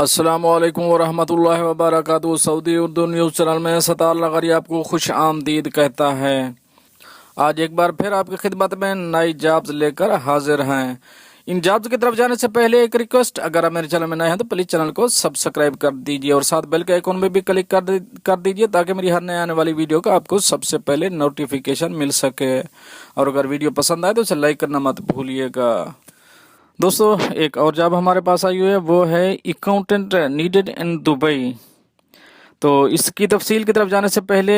अस्सलाम वालेकुम वरहमतुल्लाहि वबरकातुहू। सऊदी उर्दू न्यूज़ चैनल में सतार लगारी आपको खुश आमदीद कहता है। आज एक बार फिर आपकी खिदमत में नई जॉब्स लेकर हाजिर हैं। इन जॉब्स की तरफ जाने से पहले एक रिक्वेस्ट, अगर आप मेरे चैनल में नए हैं तो प्लीज़ चैनल को सब्सक्राइब कर दीजिए और साथ बेल के आइकॉन में भी क्लिक कर दीजिए ताकि मेरी हर नए आने वाली वीडियो का आपको सबसे पहले नोटिफिकेशन मिल सके। और अगर वीडियो पसंद आए तो उसे लाइक करना मत भूलिएगा। दोस्तों, एक और जॉब हमारे पास आई हुई है, वो है अकाउंटेंट नीडेड इन दुबई। तो इसकी तफसील की तरफ जाने से पहले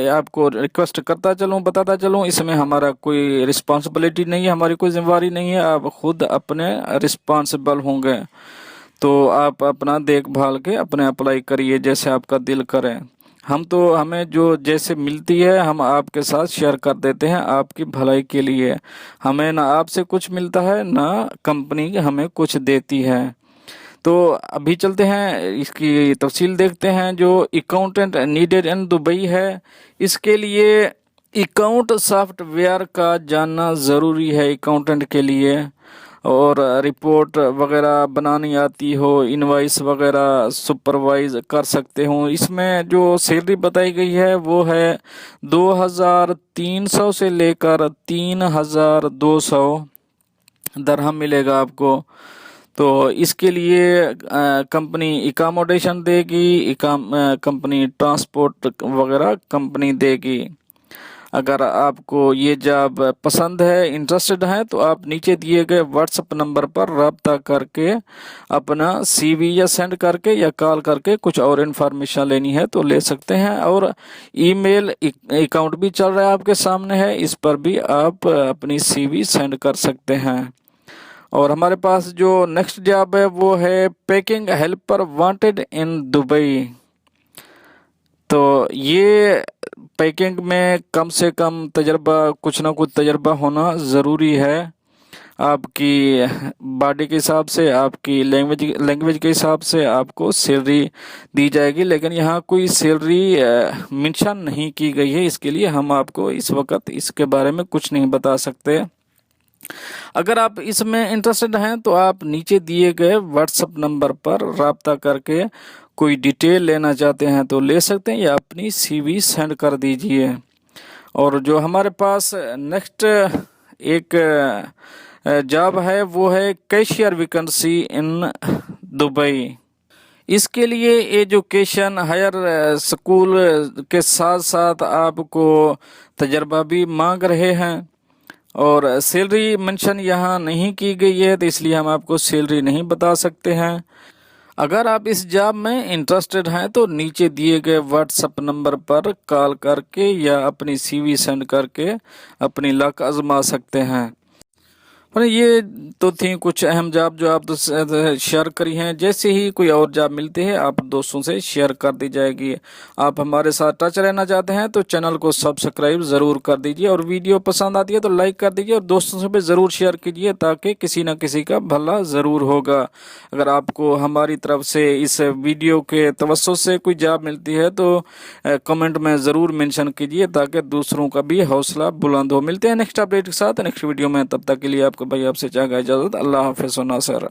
आपको रिक्वेस्ट बताता चलूँ, इसमें हमारा कोई रिस्पॉन्सिबिलिटी नहीं है, हमारी कोई जिम्मेवारी नहीं है। आप खुद अपने रिस्पॉन्सिबल होंगे, तो आप अपना देखभाल के अपने अप्लाई करिए जैसे आपका दिल करे। हमें जो जैसे मिलती है हम आपके साथ शेयर कर देते हैं आपकी भलाई के लिए। हमें ना आपसे कुछ मिलता है ना कंपनी हमें कुछ देती है। तो अभी चलते हैं, इसकी तफसील देखते हैं। जो अकाउंटेंट नीडेड इन दुबई है, इसके लिए अकाउंट सॉफ्टवेयर का जानना ज़रूरी है अकाउंटेंट के लिए। और रिपोर्ट वगैरह बनानी आती हो, इनवाइस वगैरह सुपरवाइज कर सकते हो। इसमें जो सैलरी बताई गई है वो है 2300 से लेकर 3200 दरहम मिलेगा आपको। तो इसके लिए कंपनी अकोमोडेशन देगी, कंपनी ट्रांसपोर्ट वगैरह कंपनी देगी। अगर आपको ये जॉब पसंद है, इंटरेस्टेड है, तो आप नीचे दिए गए व्हाट्सएप नंबर पर रब्ता करके अपना CV या सेंड करके या कॉल करके कुछ और इन्फॉर्मेशन लेनी है तो ले सकते हैं। और ईमेल अकाउंट भी चल रहा है आपके सामने है, इस पर भी आप अपनी CV सेंड कर सकते हैं। और हमारे पास जो नेक्स्ट जॉब है वो है packing helper wanted in Dubai. तो ये पैकिंग में कम से कम तजर्बा, कुछ ना कुछ तजर्बा होना ज़रूरी है। आपकी बॉडी के हिसाब से, आपकी लैंग्वेज के हिसाब से आपको सैलरी दी जाएगी, लेकिन यहाँ कोई सैलरी मेंशन नहीं की गई है, इसके लिए हम आपको इस वक्त इसके बारे में कुछ नहीं बता सकते। अगर आप इसमें इंटरेस्टेड हैं तो आप नीचे दिए गए व्हाट्सएप नंबर पर रब्ता करके कोई डिटेल लेना चाहते हैं तो ले सकते हैं या अपनी CV सेंड कर दीजिए। और जो हमारे पास नेक्स्ट एक जॉब है वो है कैशियर वैकेंसी इन दुबई। इसके लिए एजुकेशन हायर स्कूल के साथ साथ आपको तजर्बा भी मांग रहे हैं। और सैलरी मेंशन यहाँ नहीं की गई है, तो इसलिए हम आपको सैलरी नहीं बता सकते हैं। अगर आप इस जॉब में इंटरेस्टेड हैं तो नीचे दिए गए व्हाट्सएप नंबर पर कॉल करके या अपनी CV सेंड करके अपनी लक आजमा सकते हैं। पर ये तो थी कुछ अहम जॉब जो आप शेयर करी हैं। जैसे ही कोई और जॉब मिलती है आप दोस्तों से शेयर कर दी जाएगी। आप हमारे साथ टच रहना चाहते हैं तो चैनल को सब्सक्राइब ज़रूर कर दीजिए और वीडियो पसंद आती है तो लाइक कर दीजिए और दोस्तों से भी ज़रूर शेयर कीजिए ताकि किसी न किसी का भला ज़रूर होगा। अगर आपको हमारी तरफ से इस वीडियो के तवज्जो से कोई जॉब मिलती है तो कमेंट में ज़रूर मेंशन कीजिए ताकि दूसरों का भी हौसला बुलंद हो। मिलते हैं नेक्स्ट अपडेट के साथ नेक्स्ट वीडियो में, तब तक के लिए आपको भाई आपसे चाहेगा इजाज़त। अल्लाह हाफ़िज़ व नासर।